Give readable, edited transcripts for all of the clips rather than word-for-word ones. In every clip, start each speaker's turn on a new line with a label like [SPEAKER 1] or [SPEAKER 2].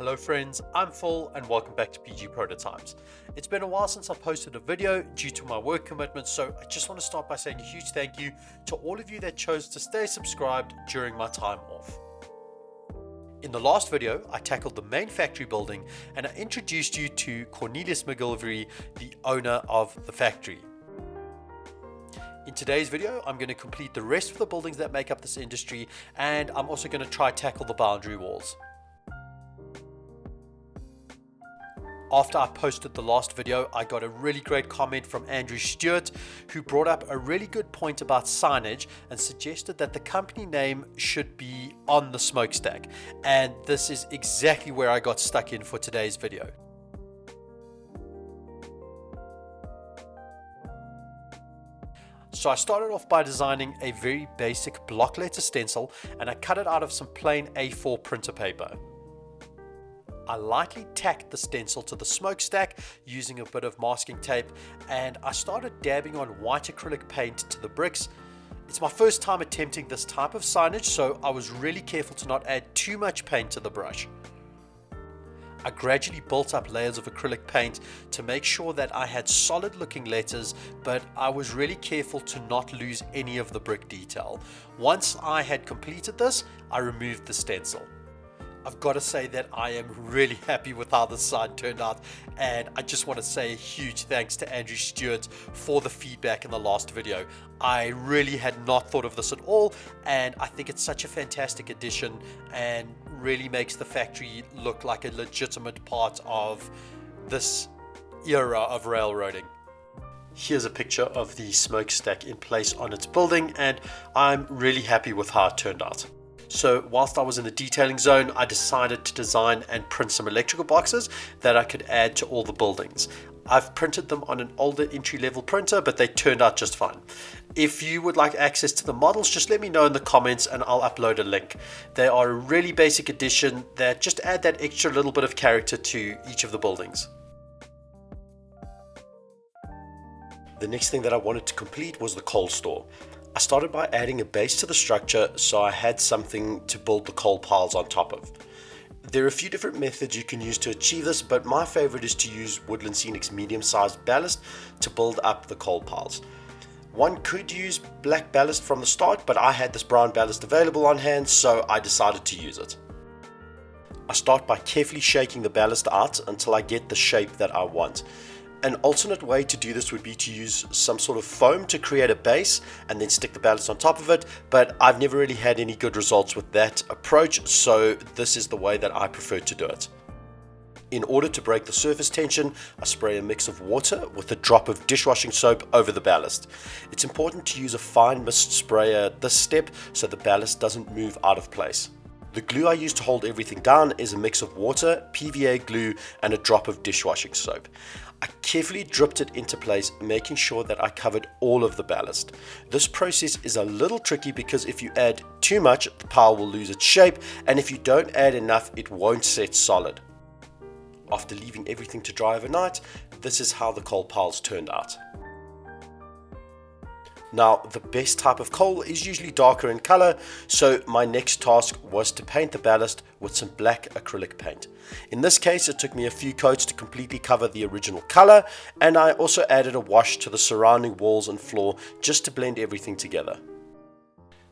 [SPEAKER 1] Hello friends, I'm Phil and welcome back to PG Prototypes. It's been a while since I posted a video due to my work commitments, so I just want to start by saying a huge thank you to all of you that chose to stay subscribed during my time off. In the last video, I tackled the main factory building and I introduced you to Cornelius McGilvery, the owner of the factory. In today's video, I'm going to complete the rest of the buildings that make up this industry, and I'm also going to try tackle the boundary walls. After I posted the last video, I got a really great comment from Andrew Stewart, who brought up a really good point about signage and suggested that the company name should be on the smokestack. And this is exactly where I got stuck in for today's video. So I started off by designing a very basic block letter stencil, and I cut it out of some plain A4 printer paper. I lightly tacked the stencil to the smokestack using a bit of masking tape, and I started dabbing on white acrylic paint to the bricks. It's my first time attempting this type of signage, so I was really careful to not add too much paint to the brush. I gradually built up layers of acrylic paint to make sure that I had solid looking letters, but I was really careful to not lose any of the brick detail. Once I had completed this, I removed the stencil. I've got to say that I am really happy with how this sign turned out, and I just want to say a huge thanks to Andrew Stewart for the feedback in the last video. I really had not thought of this at all, and I think it's such a fantastic addition and really makes the factory look like a legitimate part of this era of railroading. Here's a picture of the smokestack in place on its building, and I'm really happy with how it turned out. So whilst I was in the detailing zone, I decided to design and print some electrical boxes that I could add to all the buildings. I've printed them on an older entry-level printer, but they turned out just fine. If you would like access to the models, just let me know in the comments and I'll upload a link. They are a really basic addition that just add that extra little bit of character to each of the buildings. The next thing that I wanted to complete was the coal store. I started by adding a base to the structure so I had something to build the coal piles on top of. There are a few different methods you can use to achieve this, but my favorite is to use Woodland Scenic's medium-sized ballast to build up the coal piles. One could use black ballast from the start, but I had this brown ballast available on hand, so I decided to use it. I start by carefully shaking the ballast out until I get the shape that I want. An alternate way to do this would be to use some sort of foam to create a base and then stick the ballast on top of it, but I've never really had any good results with that approach, so this is the way that I prefer to do it. In order to break the surface tension, I spray a mix of water with a drop of dishwashing soap over the ballast. It's important to use a fine mist sprayer at this step so the ballast doesn't move out of place. The glue I use to hold everything down is a mix of water, PVA glue, and a drop of dishwashing soap. I carefully dripped it into place, making sure that I covered all of the ballast. This process is a little tricky because if you add too much, the pile will lose its shape, and if you don't add enough, it won't set solid. After leaving everything to dry overnight, this is how the coal piles turned out. Now, the best type of coal is usually darker in color, so my next task was to paint the ballast with some black acrylic paint. In this case, it took me a few coats to completely cover the original color, and I also added a wash to the surrounding walls and floor just to blend everything together.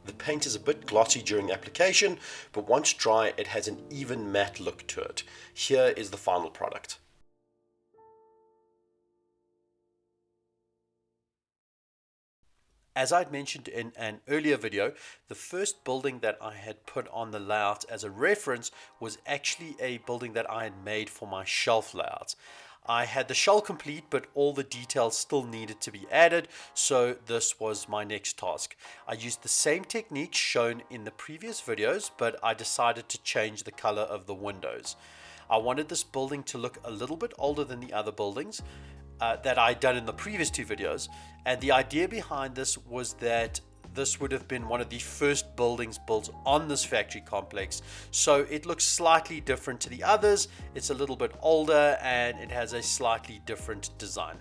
[SPEAKER 1] The paint is a bit glossy during application, but once dry, it has an even matte look to it. Here is the final product. As I'd mentioned in an earlier video, the first building that I had put on the layout as a reference was actually a building that I had made for my shelf layout. I had the shell complete, but all the details still needed to be added, so this was my next task. I used the same technique shown in the previous videos, but I decided to change the color of the windows. I wanted this building to look a little bit older than the other buildings that I'd done in the previous two videos, and the idea behind this was that this would have been one of the first buildings built on this factory complex, so it looks slightly different to the others. It's a little bit older and it has a slightly different design.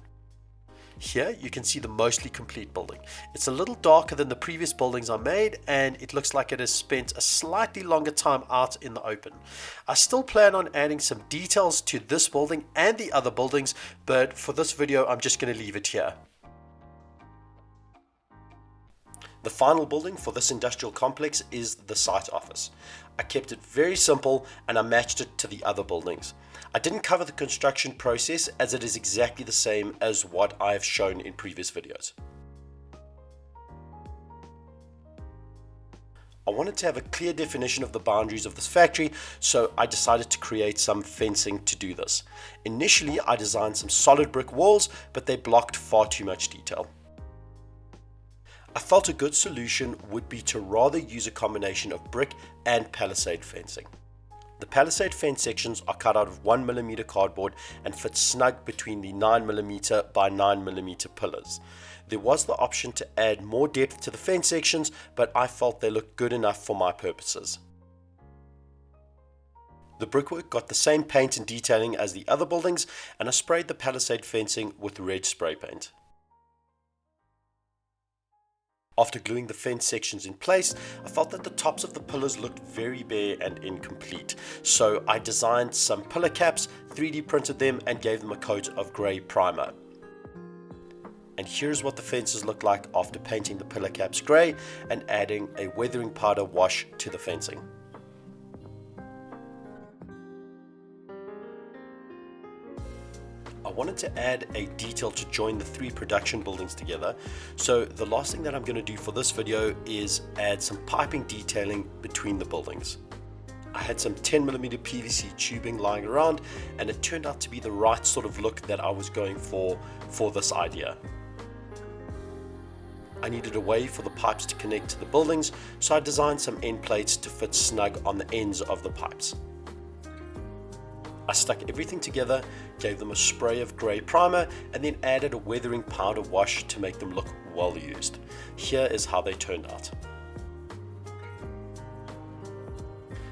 [SPEAKER 1] Here you can see the mostly complete building. It's a little darker than the previous buildings I made, and it looks like it has spent a slightly longer time out in the open. I still plan on adding some details to this building and the other buildings, but for this video I'm just going to leave it here. The final building for this industrial complex is the site office. I kept it very simple and I matched it to the other buildings. I didn't cover the construction process as it is exactly the same as what I have shown in previous videos. I wanted to have a clear definition of the boundaries of this factory, so I decided to create some fencing to do this. Initially, I designed some solid brick walls, but they blocked far too much detail. I felt a good solution would be to rather use a combination of brick and palisade fencing. The palisade fence sections are cut out of 1mm cardboard and fit snug between the 9mm by 9mm pillars. There was the option to add more depth to the fence sections, but I felt they looked good enough for my purposes. The brickwork got the same paint and detailing as the other buildings, and I sprayed the palisade fencing with red spray paint. After gluing the fence sections in place, I felt that the tops of the pillars looked very bare and incomplete. So I designed some pillar caps, 3D printed them and gave them a coat of grey primer. And here's what the fences look like after painting the pillar caps grey and adding a weathering powder wash to the fencing. I wanted to add a detail to join the three production buildings together, so the last thing that I'm going to do for this video is add some piping detailing between the buildings. I had some 10mm PVC tubing lying around, and it turned out to be the right sort of look that I was going for this idea. I needed a way for the pipes to connect to the buildings, so I designed some end plates to fit snug on the ends of the pipes. I stuck everything together, gave them a spray of grey primer, and then added a weathering powder wash to make them look well used. Here is how they turned out.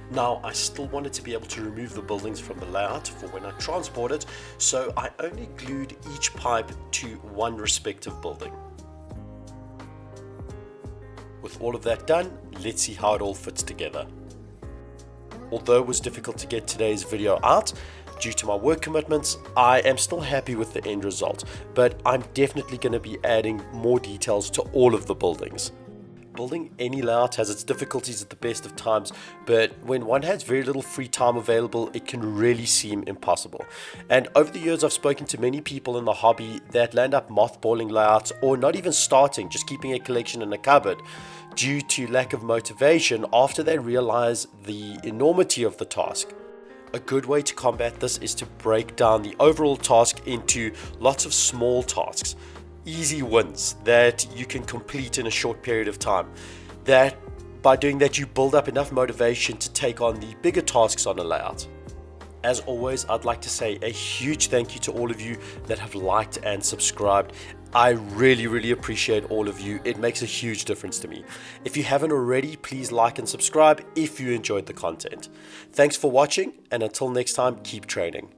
[SPEAKER 1] Now, I still wanted to be able to remove the buildings from the layout for when I transport it, so I only glued each pipe to one respective building. With all of that done, let's see how it all fits together. Although it was difficult to get today's video out due to my work commitments, I am still happy with the end result, but I'm definitely going to be adding more details to all of the buildings. Building any layout has its difficulties at the best of times, but when one has very little free time available, it can really seem impossible. And over the years, I've spoken to many people in the hobby that land up mothballing layouts or not even starting, just keeping a collection in a cupboard due to lack of motivation after they realize the enormity of the task. A good way to combat this is to break down the overall task into lots of small tasks. Easy wins that you can complete in a short period of time. That by doing that, you build up enough motivation to take on the bigger tasks on a layout. As always, I'd like to say a huge thank you to all of you that have liked and subscribed. I really appreciate all of you. It makes a huge difference to me. If you haven't already, please like and subscribe if you enjoyed the content. Thanks for watching, and until next time, keep training.